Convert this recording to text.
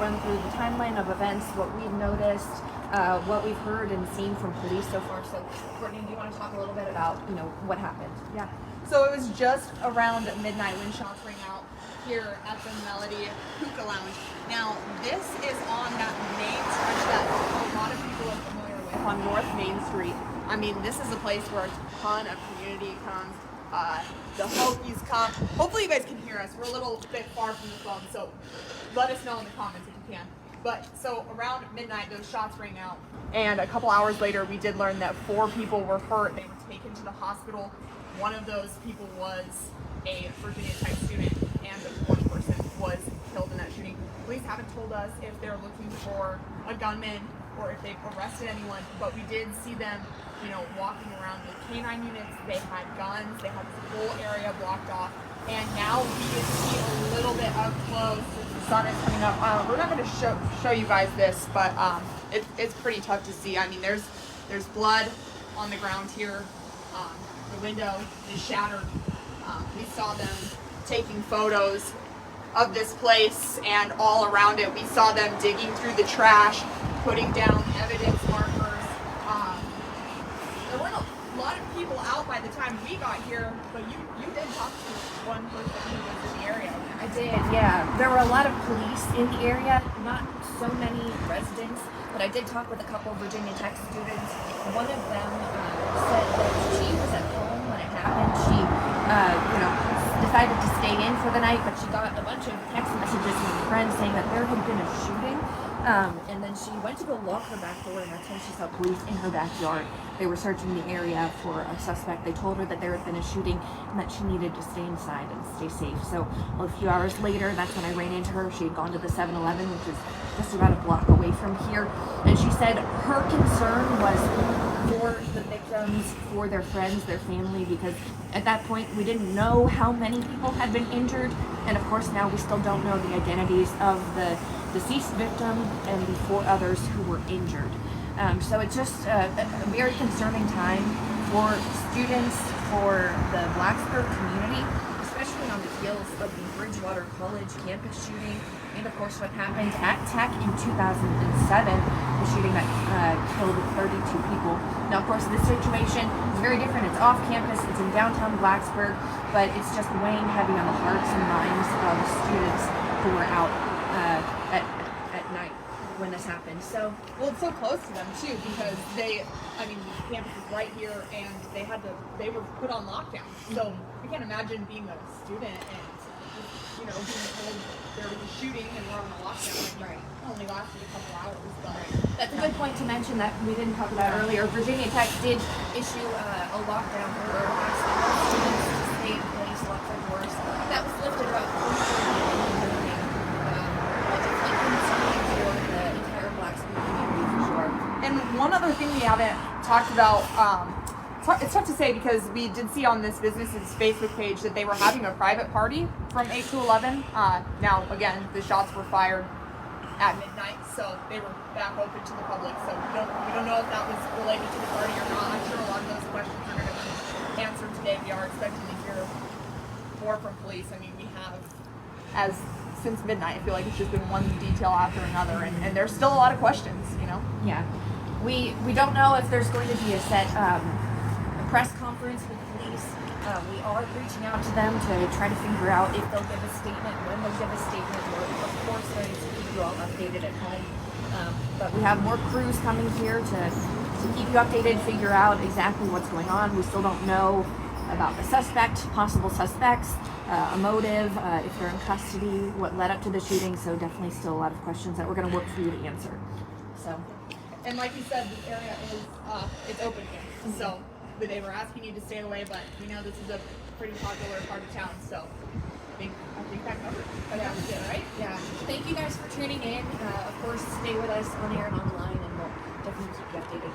run through the timeline of events, what we've noticed, what we've heard and seen from police so far. So, Kortney, do you want to talk a little bit about, what happened? Yeah. So it was just around midnight when shots rang out here at the Melody Hookah Lounge. Now, this is on that main stretch that a lot of people are familiar with on North Main Street. I mean, this is a place where a ton of community comes. The Hokies come. Hopefully you guys can hear us. We're a little bit far from the phone, so let us know in the comments if you can. But so around midnight, those shots rang out. And a couple hours later, we did learn that 4 people were hurt. They were taken to the hospital. One of those people was a Virginia Tech student, and one person was killed in that shooting. Police haven't told us if they're looking for a gunman or if they've arrested anyone, but we did see them, walking around with canine units. They had guns. They had this whole area blocked off. And now we can see a little bit up close as the sun is coming up. We're not going to show you guys this, but it's pretty tough to see. I mean, there's blood on the ground here. The window is shattered. We saw them taking photos of this place and all around it. We saw them digging through the trash, putting down evidence markers. There weren't a lot of people out by the time we got here, but you did talk to one person who was in the area. I did, yeah. There were a lot of police in the area, not so many residents, but I did talk with a couple of Virginia Tech students. One of them said that she was at home when it happened. She, decided to stay in for the night, but she got a bunch of text messages from friends saying that there had been a shooting. And then she went to go lock her back door, and that's when she saw police in her backyard. They were searching the area for a suspect. They told her that there had been a shooting and that she needed to stay inside and stay safe. So a few hours later, that's when I ran into her. She had gone to the 7-Eleven, which is just about a block away from here. And she said her concern was for the victims, for their friends, their family, because at that point we didn't know how many people had been injured. And of course now we still don't know the identities of the deceased victim and the 4 others who were injured. So it's just a very concerning time for students, for the Blacksburg community, especially on the heels of the Bridgewater College campus shooting, and of course what happened at Tech in 2007, the shooting that killed 32 people. Now of course this situation is very different. It's off campus, it's in downtown Blacksburg, but it's just weighing heavy on the hearts and minds of students who were out at night when this happened. So, well, it's so close to them too, because the campus is right here, and they were put on lockdown. So I can't imagine being a student and being told there was a shooting and we're on a lockdown. Right. It only lasted a couple hours, but that's a good point to mention that we didn't talk about earlier. Virginia Tech did issue a lockdown order asking all students to stay in place, lock their doors. That was lifted about 3:30 in the morning. And one other thing we haven't talked about, it's tough to say because we did see on this business's Facebook page that they were having a private party from 8 to 11. Now, again, the shots were fired at midnight, so they were back open to the public. So we don't know if that was related to the party or not. I'm sure a lot of those questions are going to be answered today. We are expecting to hear more from police. I mean, we have, since midnight, I feel like it's just been one detail after another, and there's still a lot of questions, Yeah. We don't know if there's going to be a set press conference with police. We are reaching out to them to try to figure out if they'll give a statement, when they'll give a statement. We're, of course, going to keep you all updated at home. But we have more crews coming here to keep you updated, figure out exactly what's going on. We still don't know about the suspect, possible suspects, a motive, if they're in custody, what led up to the shooting. So definitely still a lot of questions that we're going to work for you to answer. So. And like you said, this area is it's open here. So they were asking you to stay away, but we know this is a pretty popular part of town. So I think that covers it. Yeah. That's it, right? Yeah. Thank you guys for tuning in. Of course, stay with us on air and online, and we'll definitely keep you updated.